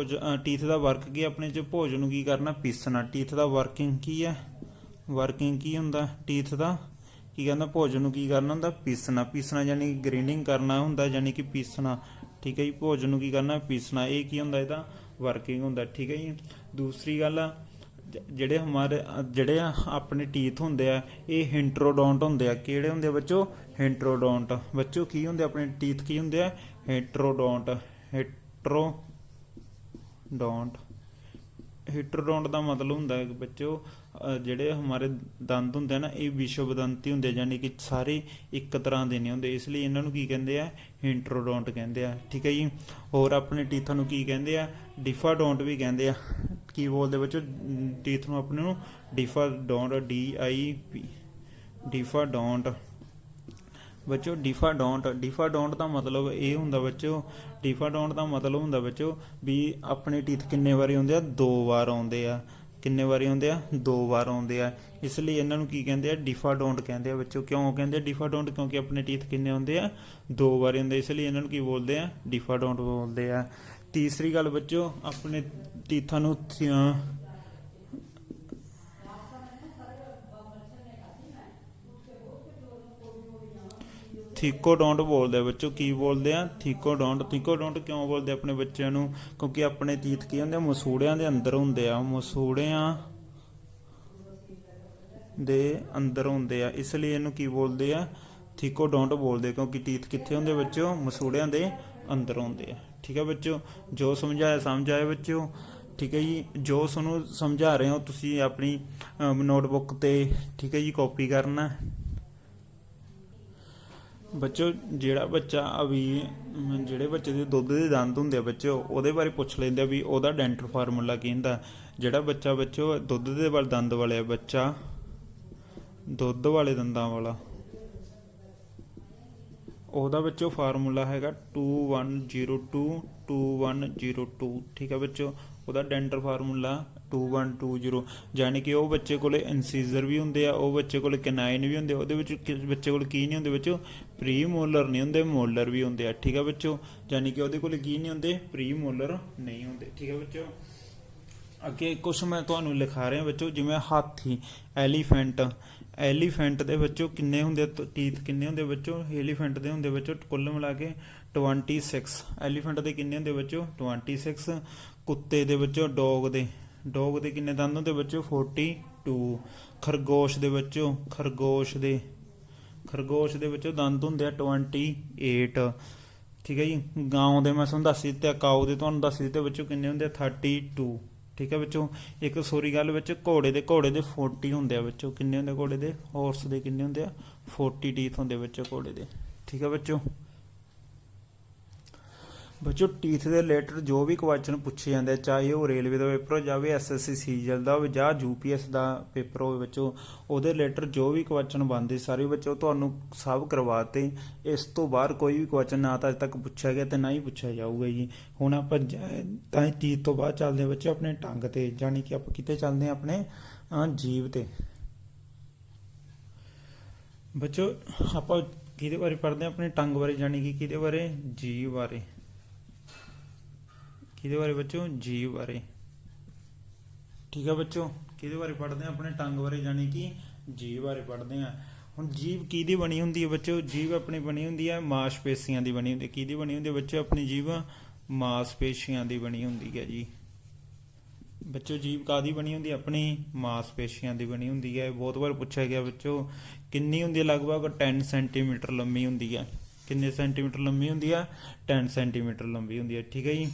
ਟੀਥ ਦਾ ਵਰਕ ਕੀ ਆਪਣੇ ਚ ਭੋਜਨ ਨੂੰ ਕੀ ਕਰਨਾ ਪੀਸਣਾ। ਟੀਥ ਦਾ ਵਰਕਿੰਗ ਕੀ ਹੁੰਦਾ ਟੀਥ ਦਾ ਕੀ ਕਹਿੰਦਾ ਭੋਜਨ ਨੂੰ ਕੀ ਕਰਨਾ ਹੁੰਦਾ ਪੀਸਣਾ ਯਾਨੀ ਗ੍ਰੇਡਿੰਗ ਕਰਨਾ ਹੁੰਦਾ ਯਾਨੀ ਕਿ ਪੀਸਣਾ। ਠੀਕ ਹੈ ਜੀ। ਭੋਜਨ ਨੂੰ ਕੀ ਕਰਨਾ ਪੀਸਣਾ ਇਹ ਕੀ ਹੁੰਦਾ ਇਹਦਾ ਵਰਕਿੰਗ ਹੁੰਦਾ। ਠੀਕ ਹੈ ਜੀ। ਦੂਸਰੀ ਗੱਲ ਆ ਜਿਹੜੇ ਆਪਣੇ ਟੀਥ ਹੁੰਦੇ ਆ ਇਹ ਹਿੰਟਰੋਡੋਂਟ ਹੁੰਦੇ ਆ। ਕਿਹੜੇ ਹੁੰਦੇ ਆ ਬੱਚੋ ਹਿੰਟਰੋਡੋਂਟ। ਬੱਚੋ ਕੀ ਹੁੰਦੇ ਆਪਣੇ ਟੀਥ ਕੀ ਹੁੰਦੇ ਆ ਹਿੰਟਰੋਡੋਂਟ ਦਾ ਮਤਲਬ ਹੁੰਦਾ ਹੈ ਬੱਚੋ ਜਿਹੜੇ ਹਮਾਰੇ ਦੰਦ ਹੁੰਦੇ ਆ ਨਾ ਇਹ ਵਿਸ਼ਵਦੰਤੀ ਹੁੰਦੇ ਯਾਨੀ ਕਿ ਸਾਰੇ ਇੱਕ ਤਰ੍ਹਾਂ ਦੇ ਨਹੀਂ ਹੁੰਦੇ ਇਸ ਲਈ ਇਹਨਾਂ ਨੂੰ ਕੀ ਕਹਿੰਦੇ ਆ ਹਿੰਟਰੋਡੋਂਟ ਕਹਿੰਦੇ ਆ। ਠੀਕ ਹੈ ਜੀ। ਹੋਰ ਆਪਣੇ ਟੀਥਾਂ ਨੂੰ ਕੀ ਕਹਿੰਦੇ ਆ ਡਿਫਾਡੋਂਟ ਵੀ ਕਹਿੰਦੇ ਆ। ਕੀ ਬੋਲਦੇ ਬੱਚੋ ਟੀਥ ਨੂੰ ਆਪਣੇ ਨੂੰ ਡਿਫਾਡੋਂਟ DIP ਡਿਫਾਡੋਂਟ ਬੱਚੋ। ਡਿਫਾਡੋਂਟ ਦਾ ਮਤਲਬ ਇਹ ਹੁੰਦਾ ਬੱਚੋ ਵੀ ਆਪਣੇ ਟੀਥ ਕਿੰਨੇ ਵਾਰੀ ਆਉਂਦੇ ਆ 2 ਵਾਰ ਆਉਂਦੇ ਆ। ਕਿੰਨੇ ਵਾਰੀ ਆਉਂਦੇ ਆ 2 ਵਾਰ ਆਉਂਦੇ ਆ। ਇਸ ਲਈ ਇਹਨਾਂ ਨੂੰ ਕੀ ਕਹਿੰਦੇ ਆ ਡਿਫਾਡੋਂਟ ਕਹਿੰਦੇ ਆ ਬੱਚੋ। ਕਿਉਂ ਕਹਿੰਦੇ ਆ ਡਿਫਾਡੋਂਟ ਕਿਉਂਕਿ ਆਪਣੇ ਟੀਥ ਕਿੰਨੇ ਆਉਂਦੇ ਆ 2 ਵਾਰੀ ਆਉਂਦੇ ਇਸ ਲਈ ਇਹਨਾਂ ਨੂੰ ਕੀ ਬੋਲਦੇ ਆ ਡਿਫਾਡੋਂਟ ਬੋਲਦੇ ਆ। ਤੀਸਰੀ ਗੱਲ ਬੱਚੋ ਆਪਣੇ ਟੀਥਾਂ ਨੂੰ ਥੀਕੋਡੋਂਟ ਬੋਲਦੇ ਆ ਬੱਚੋ। ਕੀ ਬੋਲਦੇ ਆ ਥੀਕੋਡੋਂਟ ਕਿਉਂ ਬੋਲਦੇ ਆਪਣੇ ਬੱਚਿਆਂ ਨੂੰ ਕਿਉਂਕਿ ਆਪਣੇ ਟੀਥ ਕੀ ਹੁੰਦੇ ਆ ਮਸੂੜਿਆਂ ਦੇ ਅੰਦਰ ਹੁੰਦੇ ਆ ਇਸ ਲਈ ਇਹਨੂੰ ਕੀ ਬੋਲਦੇ ਆ ਥੀਕੋਡੋਂਟ ਬੋਲਦੇ ਕਿਉਂਕਿ ਟੀਥ ਕਿੱਥੇ ਹੁੰਦੇ ਬੱਚੋ ਮਸੂੜਿਆਂ ਦੇ ਅੰਦਰ ਹੁੰਦੇ ਆ। ਠੀਕ ਹੈ ਬੱਚੋ। ਜੋ ਸਮਝ ਆਇਆ ਬੱਚੋ। ਠੀਕ ਹੈ ਜੀ। ਜੋ ਤੁਹਾਨੂੰ ਸਮਝਾ ਰਹੇ ਹੋ ਤੁਸੀਂ ਆਪਣੀ ਨੋਟਬੁੱਕ ਤੇ ਠੀਕ ਹੈ ਜੀ ਕਾਪੀ ਕਰਨਾ ਬੱਚੋ। ਜਿਹੜੇ ਬੱਚੇ ਦੇ ਦੁੱਧ ਦੇ ਦੰਦ ਹੁੰਦੇ ਆ ਬੱਚੋ ਉਹਦੇ ਬਾਰੇ ਪੁੱਛ ਲੈਂਦੇ ਆ ਵੀ ਉਹਦਾ ਡੈਂਟਲ ਫਾਰਮੂਲਾ ਕੀ ਹੁੰਦਾ। ਜਿਹੜਾ ਬੱਚਾ ਬੱਚੋ ਦੁੱਧ ਦੇ ਦੰਦ ਵਾਲੇ ਬੱਚਾ ਦੁੱਧ ਵਾਲੇ ਦੰਦਾਂ ਵਾਲਾ ਉਹਦਾ ਬੱਚੋ ਫਾਰਮੂਲਾ ਹੈਗਾ 2102 2102। ਠੀਕ ਹੈ ਬੱਚੋ। ਉਹਦਾ ਡੈਂਟਲ ਫਾਰਮੂਲਾ 2120, ਯਾਨੀ ਕਿ ਉਹ ਬੱਚੇ ਕੋਲੇ ਇਨਸੀਜ਼ਰ ਵੀ ਹੁੰਦੇ ਆ, ਉਹ ਬੱਚੇ ਕੋਲੇ ਕਨਾਈਨ ਵੀ ਹੁੰਦੇ, ਉਹਦੇ ਵਿੱਚ ਬੱਚੇ ਕੋਲ ਕੀ ਨਹੀਂ ਹੁੰਦੇ ਬੱਚੋ, ਪ੍ਰੀ ਮੋਲਰ ਨਹੀਂ ਹੁੰਦੇ, ਮੋਲਰ ਵੀ ਹੁੰਦੇ ਆ। ਠੀਕ ਆ ਬੱਚੋ, ਯਾਨੀ ਕਿ ਉਹਦੇ ਕੋਲ ਕੀ ਨਹੀਂ ਹੁੰਦੇ, ਪ੍ਰੀ ਮੋਲਰ ਨਹੀਂ ਹੁੰਦੇ। ਠੀਕ ਆ ਬੱਚੋ, ਅੱਗੇ ਕੁਛ ਮੈਂ ਤੁਹਾਨੂੰ ਲਿਖਾ ਰਿਹਾ ਬੱਚੋ, ਜਿਵੇਂ ਹਾਥੀ, ਐਲੀਫੈਂਟ ਦੇ ਬੱਚੋ ਕਿੰਨੇ ਹੁੰਦੇ ਟੀਥ, ਕਿੰਨੇ ਹੁੰਦੇ ਬੱਚੋ, ਐਲੀਫੈਂਟ ਦੇ ਹੁੰਦੇ ਬੱਚੋ ਕੁੱਲ ਮਿਲਾ ਕੇ 26। ਐਲੀਫੈਂਟ ਦੇ ਕਿੰਨੇ ਹੁੰਦੇ ਬੱਚੋ, 26। ਕੁੱਤੇ ਦੇ ਬੱਚੋ, ਡੌਗ ਦੇ ਕਿੰਨੇ ਦੰਦ ਹੁੰਦੇ ਬੱਚੋ, 42। ਖਰਗੋਸ਼ ਦੇ ਬੱਚੋ, ਖਰਗੋਸ਼ ਦੇ ਵਿੱਚੋਂ ਦੰਦ ਹੁੰਦੇ ਆ 28। ਠੀਕ ਹੈ ਜੀ। ਗਾਂ ਦੇ ਮੈਂ ਤੁਹਾਨੂੰ ਦੱਸ ਦਿੱਤੇ, ਕਾਊ ਦੇ ਤੁਹਾਨੂੰ ਦੱਸ ਦਿੱਤੇ ਬੱਚੋ ਕਿੰਨੇ ਹੁੰਦੇ ਆ, 32। ਠੀਕ ਹੈ ਬੱਚੋ। ਇੱਕ ਸੋਰੀ ਗੱਲ ਵਿੱਚ, ਘੋੜੇ ਦੇ 40 ਹੁੰਦੇ ਆ ਬੱਚੋ, ਕਿੰਨੇ ਹੁੰਦੇ ਘੋੜੇ ਦੇ, ਹਾਰਸ ਦੇ ਕਿੰਨੇ ਹੁੰਦੇ ਆ, 40 ਟੀਥ ਹੁੰਦੇ ਬੱਚੋ ਘੋੜੇ ਦੇ। ਠੀਕ ਹੈ ਬੱਚੋ। ਟੀਥ ਦੇ ਰਿਲੇਟਡ ਜੋ ਵੀ ਕੁਐਸਚਨ ਪੁੱਛੇ ਜਾਂਦੇ, ਚਾਹੇ ਉਹ ਰੇਲਵੇ ਦਾ ਪੇਪਰ ਹੋ ਜਾਵੇ, SSC ਸੀਜਲ ਦਾ ਹੋਵੇ ਜਾਂ UPS ਦਾ ਪੇਪਰ ਹੋਵੇ ਬੱਚੋ, ਉਹਦੇ ਰਿਲੇਟਡ ਜੋ ਵੀ ਕੁਐਸਚਨ ਬਣਦੇ ਸਾਰੇ ਬੱਚੋ ਤੁਹਾਨੂੰ ਸਭ ਕਰਵਾਤੇ। ਇਸ ਤੋਂ ਬਾਹਰ ਕੋਈ ਵੀ ਕੁਐਸਚਨ ਨਾ ਤਾਂ ਅੱਜ ਤੱਕ ਪੁੱਛਿਆ ਗਿਆ ਤੇ ਨਾ ਹੀ ਪੁੱਛਿਆ ਜਾਊਗਾ ਜੀ। ਹੁਣ ਆਪਾਂ ਤਾਂ ਟੀਥ ਤੋਂ ਬਾਅਦ ਚੱਲਦੇ ਹਾਂ ਬੱਚੇ ਆਪਣੇ ਟੰਗ ਤੇ, ਜਾਣੀ ਕਿ ਆਪਾਂ ਕਿਤੇ ਚੱਲਦੇ ਹਾਂ ਆਪਣੇ ਜੀਭ ਤੇ। ਬੱਚੋ ਆਪਾਂ ਕਿਹਦੇ ਬਾਰੇ ਪੜ੍ਹਦੇ ਹਾਂ, ਆਪਣੇ ਟੰਗ ਬਾਰੇ, ਜਾਣੀ ਕਿ ਕਿਹਦੇ ਬਾਰੇ, ਜੀਭ ਬਾਰੇ। ਕਿਹਦੇ ਬਾਰੇ ਬੱਚੋ, ਜੀਭ ਬਾਰੇ। ਠੀਕ ਹੈ ਬੱਚੋ, ਕਿਹਦੇ ਬਾਰੇ ਪੜ੍ਹਦੇ ਆ, ਆਪਣੇ ਟੰਗ ਬਾਰੇ, ਜਾਣੀ ਕਿ ਜੀਭ ਬਾਰੇ ਪੜ੍ਹਦੇ ਆ। ਹੁਣ ਜੀਭ ਕਿਹਦੀ ਬਣੀ ਹੁੰਦੀ ਹੈ ਬੱਚੋ, ਜੀਭ ਆਪਣੀ ਬਣੀ ਹੁੰਦੀ ਹੈ ਮਾਸਪੇਸ਼ੀਆਂ ਦੀ ਬਣੀ ਹੁੰਦੀ ਹੈ। ਕਿਹਦੀ ਬਣੀ ਹੁੰਦੀ ਹੈ ਬੱਚੋ, ਆਪਣੀ ਜੀਭ ਮਾਸਪੇਸ਼ੀਆਂ ਦੀ ਬਣੀ ਹੁੰਦੀ ਹੈ ਜੀ। ਬੱਚੋ ਜੀਭ ਕਾਹਦੀ ਬਣੀ ਹੁੰਦੀ ਹੈ, ਆਪਣੀ ਮਾਸਪੇਸ਼ੀਆਂ ਦੀ ਬਣੀ ਹੁੰਦੀ ਹੈ। ਬਹੁਤ ਵਾਰ ਪੁੱਛਿਆ ਗਿਆ ਬੱਚੋ, ਕਿੰਨੀ ਹੁੰਦੀ ਹੈ, ਲਗਭਗ 10 ਸੈਂਟੀਮੀਟਰ ਲੰਮੀ ਹੁੰਦੀ ਹੈ। ਕਿੰਨੇ ਸੈਂਟੀਮੀਟਰ ਲੰਮੀ ਹੁੰਦੀ ਆ, 10 ਸੈਂਟੀਮੀਟਰ ਲੰਬੀ ਹੁੰਦੀ ਹੈ। ਠੀਕ ਹੈ ਜੀ।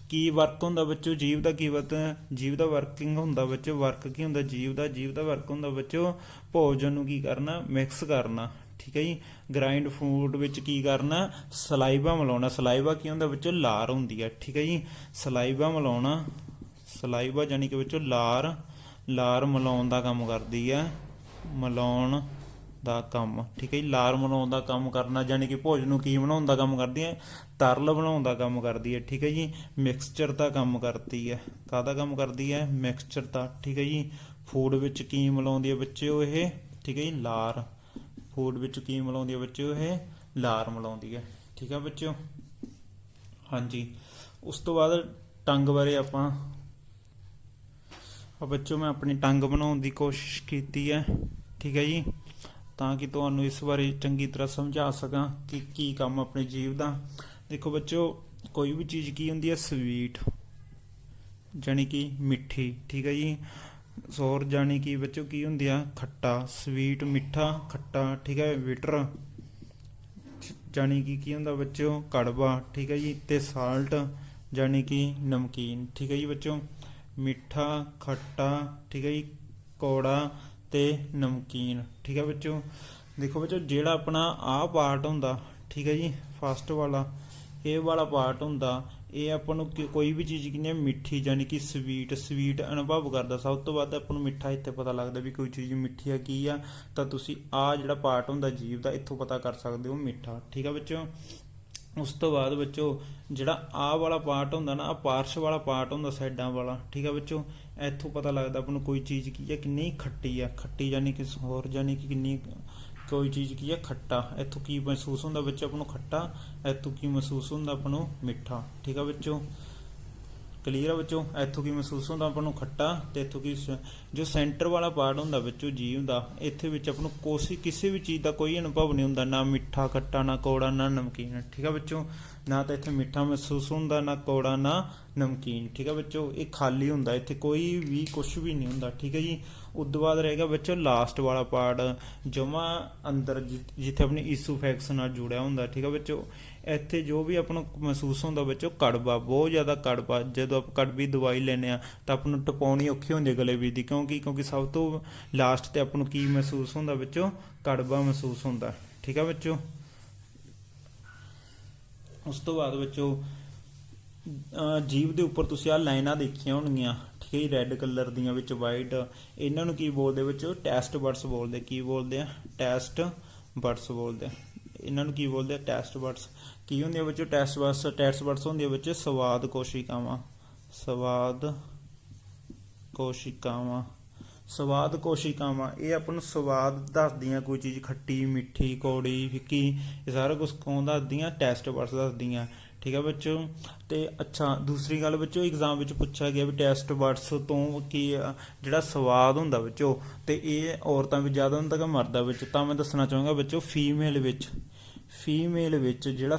ਕੀ ਵਰਕ ਹੁੰਦਾ ਬੱਚੋ ਜੀਭ ਦਾ, ਕੀ ਵਰਕ, ਜੀਭ ਦਾ ਵਰਕਿੰਗ ਹੁੰਦਾ ਬੱਚੋ, ਵਰਕ ਕੀ ਹੁੰਦਾ ਜੀਭ ਦਾ ਵਰਕ ਹੁੰਦਾ ਬੱਚੋ, ਭੋਜਨ ਨੂੰ ਕੀ ਕਰਨਾ, ਮਿਕਸ ਕਰਨਾ। ਠੀਕ ਹੈ ਜੀ। ਗ੍ਰਾਈਂਡ ਫੂਡ ਵਿੱਚ ਕੀ ਕਰਨਾ, ਸਲਾਈਵਾ ਮਿਲਾਉਣਾ। ਸਲਾਈਵਾ ਕੀ ਹੁੰਦਾ ਬੱਚੋ, ਲਾਰ ਹੁੰਦੀ ਹੈ। ਠੀਕ ਹੈ ਜੀ। ਸਲਾਈਵਾ ਮਿਲਾਉਣਾ, ਸਲਾਈਵਾ ਜਾਨੀ ਕਿ ਬੱਚੋ ਲਾਰ ਮਿਲਾਉਣ ਦਾ ਕੰਮ ਕਰਦੀ ਹੈ, ਮਿਲਾਉਣ ਦਾ ਕੰਮ। ਠੀਕ ਹੈ ਜੀ। ਲਾਰ ਬਣਾਉਣ ਦਾ ਕੰਮ ਕਰਨਾ, ਜਾਨੀ ਕਿ ਭੋਜਨ ਨੂੰ ਕੀ ਬਣਾਉਣ ਦਾ ਕੰਮ ਕਰਦੀ ਹੈ, ਤਰਲ ਬਣਾਉਣ ਦਾ ਕੰਮ ਕਰਦੀ ਹੈ। ਠੀਕ ਹੈ ਜੀ। ਮਿਕਸਚਰ ਦਾ ਕੰਮ ਕਰਦੀ ਹੈ, ਕਾਹਦਾ ਕੰਮ ਕਰਦੀ ਹੈ, ਮਿਕਸਚਰ ਦਾ। ਠੀਕ ਹੈ ਜੀ। ਫੂਡ ਵਿੱਚ ਕੀ ਮਿਲਾਉਂਦੀ ਹੈ ਬੱਚਿਓ ਇਹ, ਠੀਕ ਹੈ ਜੀ, ਲਾਰ। ਫੂਡ ਵਿੱਚ ਕੀ ਮਿਲਾਉਂਦੀ ਹੈ ਬੱਚਿਓ ਇਹ, ਲਾਰ ਮਿਲਾਉਂਦੀ ਹੈ। ਠੀਕ ਹੈ ਬੱਚਿਓ। ਹਾਂਜੀ। ਉਸ ਤੋਂ ਬਾਅਦ ਟੰਗ ਬਾਰੇ ਆਪਾਂ ਬੱਚੋ ਮੈਂ ਆਪਣੀ ਟੰਗ ਬਣਾਉਣ ਦੀ ਕੋਸ਼ਿਸ਼ ਕੀਤੀ ਹੈ। ਠੀਕ ਹੈ ਜੀ। ਤਾਂ ਕਿ ਤੁਹਾਨੂੰ ਇਸ ਬਾਰੇ ਚੰਗੀ ਤਰ੍ਹਾਂ ਸਮਝਾ ਸਕਾਂ ਕਿ ਕੀ ਕੰਮ ਆਪਣੀ ਜੀਭ ਦਾ। ਦੇਖੋ ਬੱਚੋ, ਕੋਈ ਵੀ ਚੀਜ਼ ਕੀ ਹੁੰਦੀ ਹੈ, ਸਵੀਟ ਜਾਣੀ ਕਿ ਮਿੱਠੀ। ਠੀਕ ਹੈ ਜੀ। ਸੌਰ ਜਾਣੀ ਕਿ ਬੱਚੋ ਕੀ ਹੁੰਦੀ ਆ, ਖੱਟਾ। ਸਵੀਟ ਮਿੱਠਾ, ਖੱਟਾ। ਠੀਕ ਹੈ। ਬਿਟਰ ਜਾਣੀ ਕਿ ਕੀ ਹੁੰਦਾ ਬੱਚੋ, ਕੜਵਾ। ਠੀਕ ਹੈ ਜੀ। ਤੇ ਸਾਲਟ ਜਾਣੀ ਕਿ ਨਮਕੀਨ। ਠੀਕ ਹੈ ਜੀ ਬੱਚੋ। ਮਿੱਠਾ, ਖੱਟਾ, ਠੀਕ ਹੈ ਜੀ, ਕੌੜਾ ਤੇ ਨਮਕੀਨ। ਠੀਕ ਹੈ ਬੱਚੋ। ਦੇਖੋ ਬੱਚੋ, ਜਿਹੜਾ ਆਪਣਾ ਆਹ ਪਾਰਟ ਹੁੰਦਾ, ਠੀਕ ਹੈ ਜੀ, ਫਸਟ ਵਾਲਾ, ਇਹ ਵਾਲਾ ਪਾਰਟ ਹੁੰਦਾ, ਇਹ ਆਪਾਂ ਨੂੰ ਕੋਈ ਵੀ ਚੀਜ਼ ਕਿੰਨੀ ਮਿੱਠੀ ਜਾਨੀ ਕਿ ਸਵੀਟ ਅਨੁਭਵ ਕਰਦਾ। ਸਭ ਤੋਂ ਵੱਧ ਆਪਾਂ ਨੂੰ ਮਿੱਠਾ ਇੱਥੇ ਪਤਾ ਲੱਗਦਾ ਵੀ ਕੋਈ ਚੀਜ਼ ਮਿੱਠੀ ਆ ਕੀ ਆ, ਤਾਂ ਤੁਸੀਂ ਆਹ ਜਿਹੜਾ ਪਾਰਟ ਹੁੰਦਾ ਜੀਭ ਦਾ, ਇੱਥੋਂ ਪਤਾ ਕਰ ਸਕਦੇ ਹੋ ਮਿੱਠਾ। ਠੀਕ ਆ ਬੱਚੋ। ਉਸ ਤੋਂ ਬਾਅਦ ਬੱਚੋ, ਜਿਹੜਾ ਆਹ ਵਾਲਾ ਪਾਰਟ ਹੁੰਦਾ ਨਾ, ਆਹ ਪਾਰਸ਼ ਵਾਲਾ ਪਾਰਟ ਹੁੰਦਾ ਸਾਈਡਾਂ ਵਾਲਾ। ਠੀਕ ਆ ਬੱਚੋ। ਇੱਥੋਂ ਪਤਾ ਲੱਗਦਾ ਆਪਾਂ ਨੂੰ ਕੋਈ ਚੀਜ਼ ਕੀ ਹੈ, ਕਿੰਨੀ ਖੱਟੀ ਆ। ਖੱਟੀ ਜਾਨੀ ਕਿ ਹੋਰ ਜਾਨੀ ਕਿ ਕਿੰਨੀ, ਕੋਈ ਚੀਜ਼ ਕੀ ਹੈ, ਖੱਟਾ। ਇੱਥੋਂ ਕੀ ਮਹਿਸੂਸ ਹੁੰਦਾ ਬੱਚੇ ਆਪਾਂ ਨੂੰ, ਖੱਟਾ। ਇੱਥੋਂ ਕੀ ਮਹਿਸੂਸ ਹੁੰਦਾ ਆਪਾਂ ਨੂੰ, ਮਿੱਠਾ। ਠੀਕ ਆ ਬੱਚੋ। ਕਲੀਅਰ ਆ ਬੱਚੋ। ਇੱਥੋਂ ਕੀ ਮਹਿਸੂਸ ਹੁੰਦਾ ਆਪਾਂ ਨੂੰ, ਖੱਟਾ। ਤੇ ਇੱਥੋਂ ਕੀ, ਜੋ ਸੈਂਟਰ ਵਾਲਾ ਪਾਰਟ ਹੁੰਦਾ ਬੱਚੋ ਜੀਭ ਦਾ, ਇੱਥੇ ਵਿੱਚ ਆਪਾਂ ਨੂੰ ਕਿਸੇ ਵੀ ਚੀਜ਼ ਦਾ ਕੋਈ ਅਨੁਭਵ ਨਹੀਂ ਹੁੰਦਾ, ਨਾ ਮਿੱਠਾ, ਖੱਟਾ, ਨਾ ਕੌੜਾ, ਨਾ ਨਮਕੀਨ। ਠੀਕ ਆ ਬੱਚੋ। ਨਾ ਤਾਂ ਇੱਥੇ ਮਿੱਠਾ ਮਹਿਸੂਸ ਹੁੰਦਾ, ਨਾ ਕੌੜਾ, ਨਾ ਨਮਕੀਨ। ਠੀਕ ਆ ਬੱਚੋ। ਇਹ ਖਾਲੀ ਹੁੰਦਾ, ਇੱਥੇ ਕੋਈ ਵੀ ਕੁਛ ਵੀ ਨਹੀਂ ਹੁੰਦਾ। ਠੀਕ ਹੈ ਜੀ। ਉਦੋਂ ਬਾਅਦ ਰਹੇਗਾ ਬੱਚੋ ਲਾਸਟ ਵਾਲਾ ਪਾਰਟ, ਜਮਾ ਅੰਦਰ ਜਿੱਥੇ ਆਪਣੀ ਈਸੋਫੈਗਸ ਨਾਲ ਜੁੜਿਆ ਹੁੰਦਾ। ਠੀਕ ਹੈ ਬੱਚੋ। ਇੱਥੇ ਜੋ ਵੀ ਆਪਾਂ ਨੂੰ ਮਹਿਸੂਸ ਹੁੰਦਾ ਬੱਚੋ, ਕੜਵਾ, ਬਹੁਤ ਜ਼ਿਆਦਾ ਕੜਵਾ। ਜਦੋਂ ਆਪਾਂ ਕੜਵੀ ਦਵਾਈ ਲੈਂਦੇ ਹਾਂ ਤਾਂ ਆਪਾਂ ਨੂੰ ਟਪਾਉਣੀ ਔਖੀ ਹੁੰਦੀ ਹੈ ਗਲੇ ਵਿੱਚ ਦੀ, ਕਿਉਂਕਿ ਸਭ ਤੋਂ ਲਾਸਟ ਤੇ ਆਪਾਂ ਨੂੰ ਕੀ ਮਹਿਸੂਸ ਹੁੰਦਾ ਬੱਚੋ, ਕੜਵਾ ਮਹਿਸੂਸ ਹੁੰਦਾ। ਠੀਕ ਹੈ ਬੱਚੋ। ਉਸ ਤੋਂ ਬਾਅਦ ਬੱਚੋ, ਜੀਭ ਦੇ ਉੱਪਰ ਤੁਸੀਂ ਆਹ ਲਾਈਨਾਂ ਦੇਖੀਆਂ ਹੋਣਗੀਆਂ, ਠੀਕ ਹੈ ਜੀ, ਰੈੱਡ ਕਲਰ ਦੀਆਂ ਵਿੱਚ ਵਾਈਟ, ਇਹਨਾਂ ਨੂੰ ਕੀ ਬੋਲਦੇ ਬੱਚੋ, ਟੈਸਟ ਬਡਸ ਬੋਲਦੇ। ਕੀ ਬੋਲਦੇ ਆ, ਟੈਸਟ ਬਡਸ ਬੋਲਦੇ ਆ। ਇਹਨਾਂ ਨੂੰ ਕੀ ਬੋਲਦੇ ਆ, ਟੈਸਟ ਬਡਸ। ਕੀ ਹੁੰਦੀਆਂ ਬੱਚੋ, ਟੈਸਟ ਬਡਸ ਹੁੰਦੀਆਂ ਬੱਚੇ ਸਵਾਦ ਕੋਸ਼ਿਕਾਵਾਂ। ਸਵਾਦ ਕੋਸ਼ਿਕਾਵਾਂ। ਸਵਾਦ ਕੋਸ਼ਿਕਾਵਾਂ ਇਹ ਆਪਾਂ ਨੂੰ ਸਵਾਦ ਦੱਸਦੀਆਂ, ਕੋਈ ਚੀਜ਼ ਖੱਟੀ ਮਿੱਠੀ ਕੌੜੀ ਫਿੱਕੀ, ਇਹ ਸਾਰਾ ਕੁਝ ਕੌਣ ਦੱਸਦੀਆਂ? ਟੈਸਟ ਬਡਸ ਦੱਸਦੀਆਂ। ਠੀਕ ਹੈ ਬੱਚੋ। ਤੇ ਅੱਛਾ ਦੂਸਰੀ ਗੱਲ ਬੱਚੋ, ਐਗਜ਼ਾਮ ਵਿੱਚ ਪੁੱਛਿਆ ਗਿਆ ਵੀ ਟੈਸਟ ਬਡਸ ਤੋਂ ਕੀ ਜਿਹੜਾ ਸਵਾਦ ਹੁੰਦਾ ਬੱਚੋ, ਤੇ ਇਹ ਔਰਤਾਂ ਵਿੱਚ ਜ਼ਿਆਦਾ ਹੁੰਦਾ ਕਿ ਮਰਦਾਂ ਵਿੱਚ? ਤਾਂ ਮੈਂ ਦੱਸਣਾ ਚਾਹਾਂਗਾ ਬੱਚੋ ਫੀਮੇਲ ਵਿੱਚ ਜਿਹੜਾ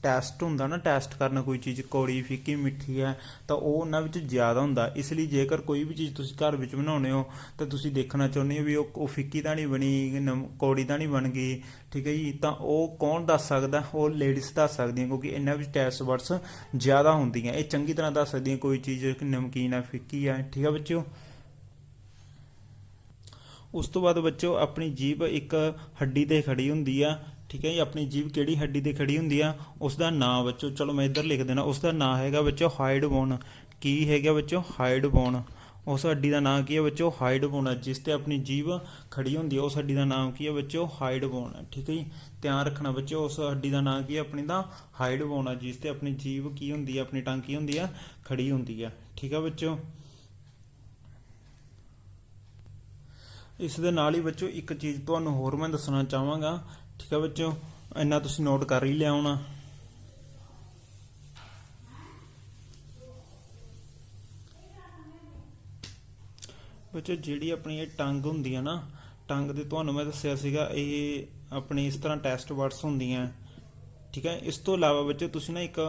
ਟੈਸਟ ਹੁੰਦਾ ਨਾ, ਟੈਸਟ ਕਰਨਾ ਕੋਈ ਚੀਜ਼ ਕੌੜੀ ਫਿੱਕੀ ਮਿੱਠੀ ਹੈ, ਤਾਂ ਉਹ ਉਹਨਾਂ ਵਿੱਚ ਜ਼ਿਆਦਾ ਹੁੰਦਾ। ਇਸ ਲਈ ਜੇਕਰ ਕੋਈ ਵੀ ਚੀਜ਼ ਤੁਸੀਂ ਘਰ ਵਿੱਚ ਬਣਾਉਂਦੇ ਹੋ ਤਾਂ ਤੁਸੀਂ ਦੇਖਣਾ ਚਾਹੁੰਦੇ ਹੋ ਵੀ ਉਹ ਫਿੱਕੀ ਤਾਂ ਨਹੀਂ ਬਣੀ, ਕੌੜੀ ਤਾਂ ਨਹੀਂ ਬਣ ਗਈ। ਠੀਕ ਹੈ ਜੀ। ਤਾਂ ਉਹ ਕੌਣ ਦੱਸ ਸਕਦਾ? ਉਹ ਲੇਡੀਜ਼ ਦੱਸ ਸਕਦੀਆਂ, ਕਿਉਂਕਿ ਇਹਨਾਂ ਵਿੱਚ ਟੈਸਟ ਬਡਸ ਜ਼ਿਆਦਾ ਹੁੰਦੀਆਂ। ਇਹ ਚੰਗੀ ਤਰ੍ਹਾਂ ਦੱਸ ਸਕਦੀਆਂ ਕੋਈ ਚੀਜ਼ ਨਮਕੀਨ ਹੈ ਫਿੱਕੀ ਹੈ। ਠੀਕ ਹੈ ਬੱਚਿਓ। ਉਸ ਤੋਂ ਬਾਅਦ ਬੱਚੋ ਆਪਣੀ ਜੀਭ ਇੱਕ ਹੱਡੀ ਤੇ ਖੜੀ ਹੁੰਦੀ ਆ। ਠੀਕ ਹੈ ਜੀ। ਆਪਣੀ ਜੀਭ ਕਿਹੜੀ ਹੱਡੀ ਤੇ ਖੜੀ ਹੁੰਦੀ ਆ? ਉਸ ਦਾ ਨਾਂ ਬੱਚੋ, ਚਲੋ ਮੈਂ ਇੱਧਰ ਲਿਖ ਦੇਣਾ, ਉਸ ਦਾ ਨਾਂ ਹੈਗਾ ਬੱਚੋ ਹਾਈਡ ਬੋਨ। ਕੀ ਹੈਗਾ ਬੱਚੋ? Hide bone. ਉਸ ਹੱਡੀ ਦਾ ਨਾਂ ਕੀ ਹੈ ਬੱਚੋ? ਹਾਈਡ ਬੋਨ ਹੈ। ਜਿਸ ਤੇ ਆਪਣੀ ਜੀਭ ਖੜੀ ਹੁੰਦੀ ਹੈ ਉਸ ਹੱਡੀ ਦਾ ਨਾਮ ਕੀ ਹੈ ਬੱਚੋ? ਹਾਈਡ ਬੋਨ ਹੈ। ਠੀਕ ਹੈ ਜੀ। ਧਿਆਨ ਰੱਖਣਾ ਬੱਚੋ, ਉਸ ਹੱਡੀ ਦਾ ਨਾਂ ਕੀ ਹੈ ਆਪਣੀ ਦਾ? ਹਾਈਡ ਬੋਨ ਹੈ। ਜਿਸ ਤੇ ਆਪਣੀ ਜੀਭ ਕੀ ਹੁੰਦੀ ਹੈ, ਆਪਣੀ ਟੰਗ ਕੀ ਹੁੰਦੀ ਹੈ? ਖੜੀ ਹੁੰਦੀ ਹੈ। ਠੀਕ ਹੈ ਬੱਚੋ। ਇਸ ਦੇ ਨਾਲ ਹੀ ਬੱਚੋ ਇੱਕ ਚੀਜ਼ ਤੁਹਾਨੂੰ ਹੋਰ ਮੈਂ ਦੱਸਣਾ ਚਾਹਾਂਗਾ। ਠੀਕ ਹੈ ਬੱਚੋ। ਇੰਨਾ ਤੁਸੀਂ ਨੋਟ ਕਰ ਹੀ ਲਿਆ ਹੋਣਾ। ਬੱਚੋ ਜਿਹੜੀ ਆਪਣੀ ਇਹ ਟੰਗ ਹੁੰਦੀ ਹੈ ਨਾ, ਟੰਗ ਦੇ ਤੁਹਾਨੂੰ ਮੈਂ ਦੱਸਿਆ ਸੀਗਾ ਇਹ ਆਪਣੀ ਇਸ ਤਰ੍ਹਾਂ ਟੈਸਟ ਬਡਸ ਹੁੰਦੀਆਂ। ਠੀਕ ਹੈ। ਇਸ ਤੋਂ ਇਲਾਵਾ ਬੱਚੋ ਤੁਸੀਂ ਨਾ ਇੱਕ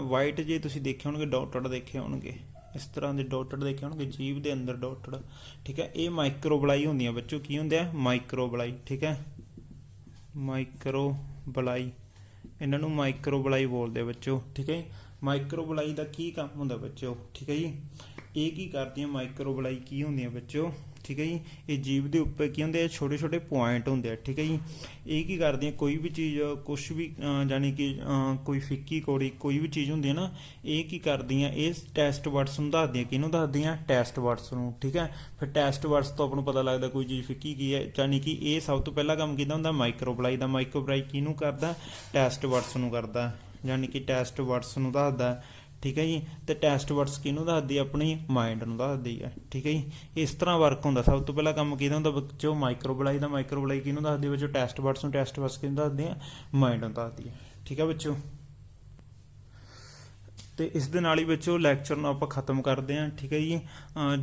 ਵਾਈਟ ਜੇ ਤੁਸੀਂ ਦੇਖੇ ਹੋਣਗੇ, ਡਾਟਡ ਦੇਖੇ ਹੋਣਗੇ, ਇਸ ਤਰ੍ਹਾਂ ਦੇ ਡਾਟਡ ਦੇਖੇ ਹੋਣਗੇ ਜੀਭ ਦੇ ਅੰਦਰ ਡਾਟਡ। ਠੀਕ ਹੈ। ਇਹ ਮਾਈਕਰੋਬਲਾਈ ਹੁੰਦੀਆਂ ਬੱਚੋ। ਕੀ ਹੁੰਦੇ ਆ? ਮਾਈਕਰੋਬਲਾਈ। ਠੀਕ ਹੈ। ਮਾਈਕਰੋਬਲਾਈ, ਇਹਨਾਂ ਨੂੰ ਮਾਈਕਰੋਬਲਾਈ ਬੋਲਦੇ ਆ ਬੱਚੋ। ਠੀਕ ਹੈ ਜੀ। ਮਾਈਕਰੋਬਲਾਈ ਦਾ ਕੀ ਕੰਮ ਹੁੰਦਾ ਬੱਚੋ? ਠੀਕ ਹੈ ਜੀ। ਇਹ ਕੀ ਕਰਦੀਆਂ? ਮਾਈਕਰੋਬਲਾਈ ਕੀ ਹੁੰਦੀਆਂ ਬੱਚੋ? ਠੀਕ ਹੈ ਜੀ। ਇਹ ਜੀਭ ਦੇ ਉੱਪਰ ਕੀ ਹੁੰਦੇ ਆ? ਛੋਟੇ ਛੋਟੇ ਪੁਆਇੰਟ ਹੁੰਦੇ ਆ। ਠੀਕ ਹੈ ਜੀ। ਇਹ ਕੀ ਕਰਦੀਆਂ? ਕੋਈ ਵੀ ਚੀਜ਼ ਕੁਛ ਵੀ ਜਾਣੀ ਕਿ ਕੋਈ ਫਿੱਕੀ ਕੌੜੀ ਕੋਈ ਵੀ ਚੀਜ਼ ਹੁੰਦੀ ਹੈ ਨਾ, ਇਹ ਕੀ ਕਰਦੀਆਂ? ਇਹ ਟੈਸਟ ਬਡਸ ਨੂੰ ਦੱਸਦੀਆਂ। ਕਿਹਨੂੰ ਦੱਸਦੀਆਂ? ਟੈਸਟ ਬਡਸ ਨੂੰ। ਠੀਕ ਹੈ। ਫਿਰ ਟੈਸਟ ਬਡਸ ਤੋਂ ਆਪਾਂ ਨੂੰ ਪਤਾ ਲੱਗਦਾ ਕੋਈ ਚੀਜ਼ ਫਿੱਕੀ ਕੀ ਹੈ, ਜਾਣੀ ਕਿ ਇਹ ਸਭ ਤੋਂ ਪਹਿਲਾ ਕੰਮ ਕਿਹਦਾ ਹੁੰਦਾ? ਮਾਈਕਰੋਬਲਾਈ ਦਾ। ਮਾਈਕਰੋਬਲਾਈ ਕਿਹਨੂੰ ਕਰਦਾ? ਟੈਸਟ ਬਡਸ ਨੂੰ ਕਰਦਾ, ਜਾਣੀ ਕਿ ਟੈਸਟ ਬਡਸ ਨੂੰ ਦੱਸਦਾ। ਠੀਕ ਹੈ ਜੀ। ਤੇ ਟੈਸਟ ਬਡਸ ਕਿਹਨੂੰ ਦੱਸਦੀ? ਆਪਣੀ ਮਾਈਂਡ ਨੂੰ ਦੱਸਦੀ ਹੈ। ਠੀਕ ਹੈ ਜੀ। ਇਸ ਤਰ੍ਹਾਂ ਵਰਕ ਹੁੰਦਾ। ਸਭ ਤੋਂ ਪਹਿਲਾਂ ਕੰਮ ਕਿਹਦਾ ਹੁੰਦਾ ਬੱਚੋ? ਮਾਈਕਰੋਬਲਾਈ ਦਾ। ਮਾਈਕਰੋਬਲਾਈ ਕਿਹਨੂੰ ਦੱਸਦੀ ਬੱਚੋ? ਟੈਸਟ ਬਡਸ ਨੂੰ। ਟੈਸਟ ਬਡਸ ਕਿਹਨੂੰ ਦੱਸਦੀ ਆ? ਮਾਈਂਡ ਨੂੰ ਦੱਸਦੀ ਹੈ। ਠੀਕ ਹੈ ਬੱਚੋ। ਤੇ ਇਸ ਦੇ ਨਾਲ ਹੀ ਬੱਚੋ ਲੈਕਚਰ ਨੂੰ ਆਪਾਂ ਖ਼ਤਮ ਕਰਦੇ ਹਾਂ। ਠੀਕ ਹੈ ਜੀ।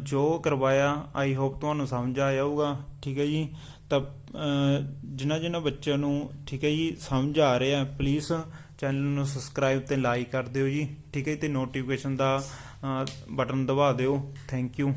ਜੋ ਕਰਵਾਇਆ ਆਈ ਹੋਪ ਤੁਹਾਨੂੰ ਸਮਝ ਆਇਆ ਹੋਊਗਾ। ਠੀਕ ਹੈ ਜੀ। ਤਾਂ ਜਿਨ੍ਹਾਂ ਬੱਚਿਆਂ ਨੂੰ ਠੀਕ ਹੈ ਜੀ ਸਮਝ ਆ ਰਿਹਾ, ਪਲੀਜ਼ ਚੈਨਲ ਨੂੰ ਸਬਸਕ੍ਰਾਈਬ ਤੇ ਲਾਈਕ ਕਰ ਦਿਓ ਜੀ। ਠੀਕ ਹੈ ਜੀ। ਤੇ ਨੋਟੀਫਿਕੇਸ਼ਨ ਦਾ ਬਟਨ ਦਬਾ ਦਿਓ। Thank you.